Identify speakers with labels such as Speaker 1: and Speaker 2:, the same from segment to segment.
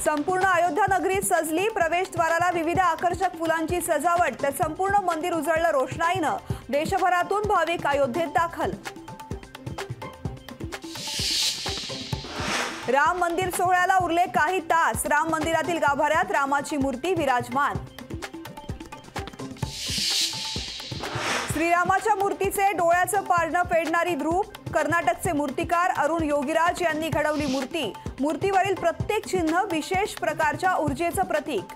Speaker 1: संपूर्ण अयोध्या नगरी सजली। प्रवेशद्वाराला विविध आकर्षक फुलांची सजावट तर संपूर्ण मंदिर उजळलं रोषणाईनं। देशभरातून भाविक अयोध्येत दाखल। राम मंदिर सोहळ्याला उरले काही तास। राम मंदिरातील गाभाऱ्यात रामाची मूर्ती विराजमान। श्रीरामाच्या मूर्तीचे डोळ्याचं पारणं फेडणारी ध्रूप। कर्नाटकचे मूर्तिकार अरुण योगीराज यांनी घडवली मूर्ती। मूर्तीवरील प्रत्येक चिन्ह विशेष प्रकारच्या ऊर्जेचं प्रतीक।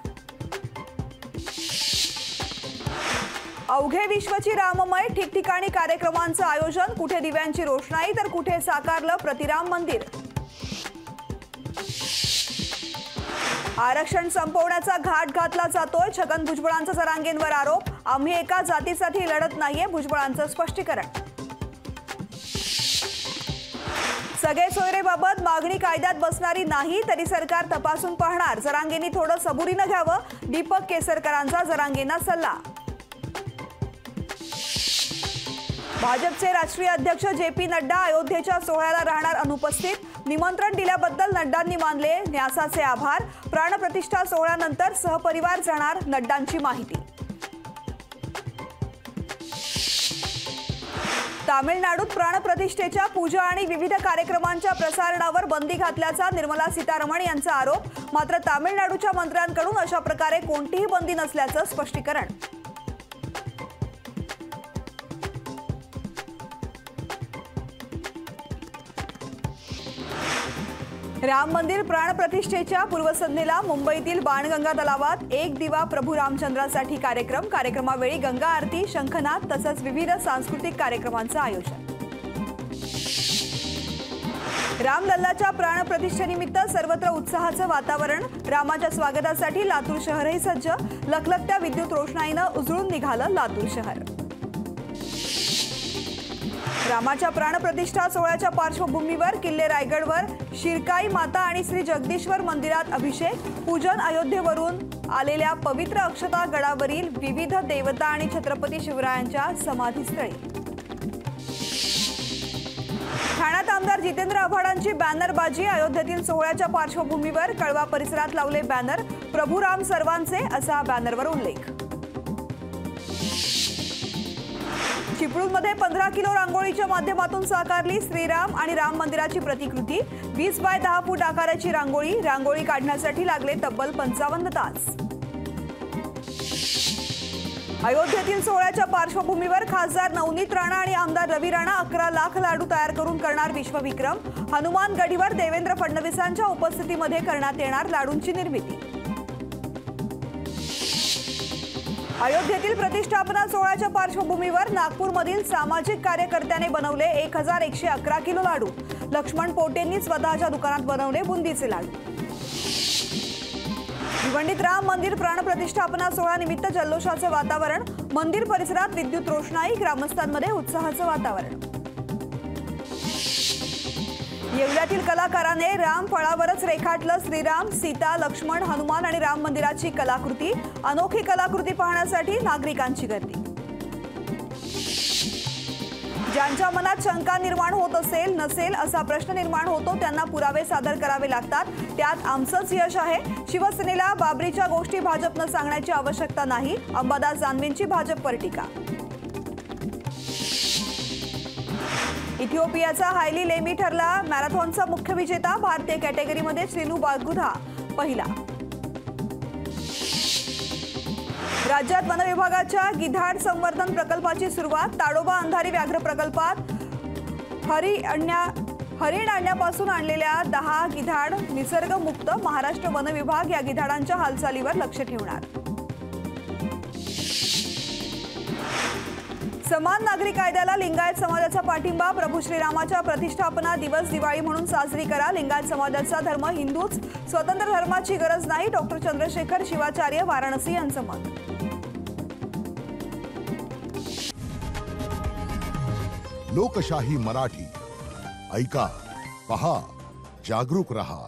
Speaker 1: अवघे विश्वची राममय। ठिकठिकाणी कार्यक्रमांचं आयोजन। कुठे दिव्यांची रोषणाई तर कुठे साकारलं प्रतिराम मंदिर। आरक्षण संपवण्याचा घाट घातला जातोय। छगन भुजबळांचा जरांगेंवर आरोप। आम्ही एका जातीसाठी लढत नाहीये, भुजबळांचं स्पष्टीकरण। सगळे सोयरेबाबत मागणी कायद्यात बसणारी नाही, तरी सरकार तपासून पाहणार। जरांगेंनी थोडं सबुरीनं घ्यावं, दीपक केसरकरांचा जरांगेंना सल्ला। भाजपचे राष्ट्रीय अध्यक्ष जे.पी. नड्डा अयोध्येच्या सोहळ्याला राहणार अनुपस्थित। निमंत्रण दिल्याबद्दल नड्डांनी मानले न्यासाचे आभार। प्राणप्रतिष्ठा सोहळ्यानंतर सहपरिवार जाणार, नड्डांची माहिती। तामिळनाडूत प्राणप्रतिष्ठेच्या पूजा आणि विविध कार्यक्रमांच्या प्रसारणावर बंदी घातल्याचा निर्मला सीतारमण यांचा आरोप। मात्र तामिळनाडूच्या मंत्र्यांकडून अशा प्रकारे कोणतीही बंदी नसल्याचं स्पष्टीकरण। राम मंदिर प्राणप्रतिष्ठेच्या पूर्वसंध्येला मुंबईतील बाणगंगा तलावात एक दिवा प्रभू रामचंद्रासाठी कार्यक्रम। कार्यक्रमावेळी गंगा आरती, शंखनाद तसंच विविध सांस्कृतिक कार्यक्रमांचं आयोजन। रामलल्लाच्या प्राणप्रतिष्ठेनिमित्त सर्वत्र उत्साहाचं वातावरण। रामाच्या स्वागतासाठी लातूर शहरही सज्ज। लखलखत्या विद्युत रोषणाईनं उजळून निघालं लातूर शहर। रामाच्या प्राणप्रतिष्ठा सोहळ्याच्या पार्श्वभूमीवर किल्ले रायगडवर शिरकाई माता आणि श्री जगदीश्वर मंदिरात अभिषेक। पूजन अयोध्येवरून आलेल्या पवित्र अक्षता गडावरील विविध देवता आणि छत्रपती शिवरायांच्या समाधीस्थळी। ठाण्यात आमदार जितेंद्र आव्हाडांची बॅनरबाजी। अयोध्येतील सोहळ्याच्या पार्श्वभूमीवर कळवा परिसरात लावले बॅनर। प्रभू राम सर्वांचे असा बॅनरवर उल्लेख। चिपळूणमध्ये 15 किलो रांगोळीच्या माध्यमातून साकारली श्रीराम आणि राम मंदिराची प्रतिकृती। 20 बाय 10 फूट आकाराची रांगोळी। रांगोळी काढण्यासाठी लागले तब्बल 55 तास। अयोध्येतील सोहळ्याच्या पार्श्वभूमीवर खासदार नवनीत राणा आणि आमदार रवी राणा 11 लाख लाडू तयार करून करणार विश्वविक्रम। हनुमान गढीवर देवेंद्र फडणवीसांच्या उपस्थितीमध्ये करण्यात येणार लाडूंची निर्मिती। अयोध्येतील प्रतिष्ठापना सोहळ्याच्या पार्श्वभूमीवर नागपूरमधील सामाजिक कार्यकर्त्याने बनवले 1111 किलो लाडू। लक्ष्मण पोटेंनी स्वतःच्या दुकानात बनवले बुंदीचे लाडू। भिवंडीत राम मंदिर प्राणप्रतिष्ठापना सोहळ्यानिमित्त जल्लोषाचं वातावरण। मंदिर परिसरात विद्युत रोषणाई, ग्रामस्थांमध्ये उत्साहाचं वातावरण। येवल्यातील कलाकाराने राम फळावरच रेखाटलं श्रीराम, सीता, लक्ष्मण, हनुमान आणि राम मंदिराची कलाकृती। अनोखी कलाकृती पाहण्यासाठी नागरिकांची गर्दी। ज्यांच्या मनात शंका निर्माण होत असेल नसेल असा प्रश्न निर्माण होतो त्यांना पुरावे सादर करावे लागतात, त्यात आमचंच यश आहे। शिवसेनेला बाबरीच्या गोष्टी भाजपनं सांगण्याची आवश्यकता नाही, अंबादास दानवेंची भाजपवर टीका। इथिओपियाचा हायली लेमी ठरला मॅरेथॉनचा मुख्य विजेता। भारतीय कॅटेगरीमध्ये श्रीनू बागुधा पहिला। राज्यात वन विभागाच्या गिधाड संवर्धन प्रकल्पाची सुरुवात। ताडोबा अंधारी व्याघ्र प्रकल्पात हरिण आणण्यापासून आणलेल्या 10 गिधाड निसर्गमुक्त। महाराष्ट्र वन विभाग या गिधाडांच्या हालचालीवर लक्ष ठेवणार। समान नागरी कायद्याला लिंगायत समाजाचा पाठिंबा। प्रभू श्रीरामाच्या प्रतिष्ठापना दिवस दिवाळी म्हणून साजरी करा। लिंगायत समाजाचा धर्म हिंदूच, स्वतंत्र धर्माची गरज नाही। डॉक्टर चंद्रशेखर शिवाचार्य, वाराणसी यांचं मत।
Speaker 2: लोकशाही मराठी ऐका, पहा, जागरूक रहा।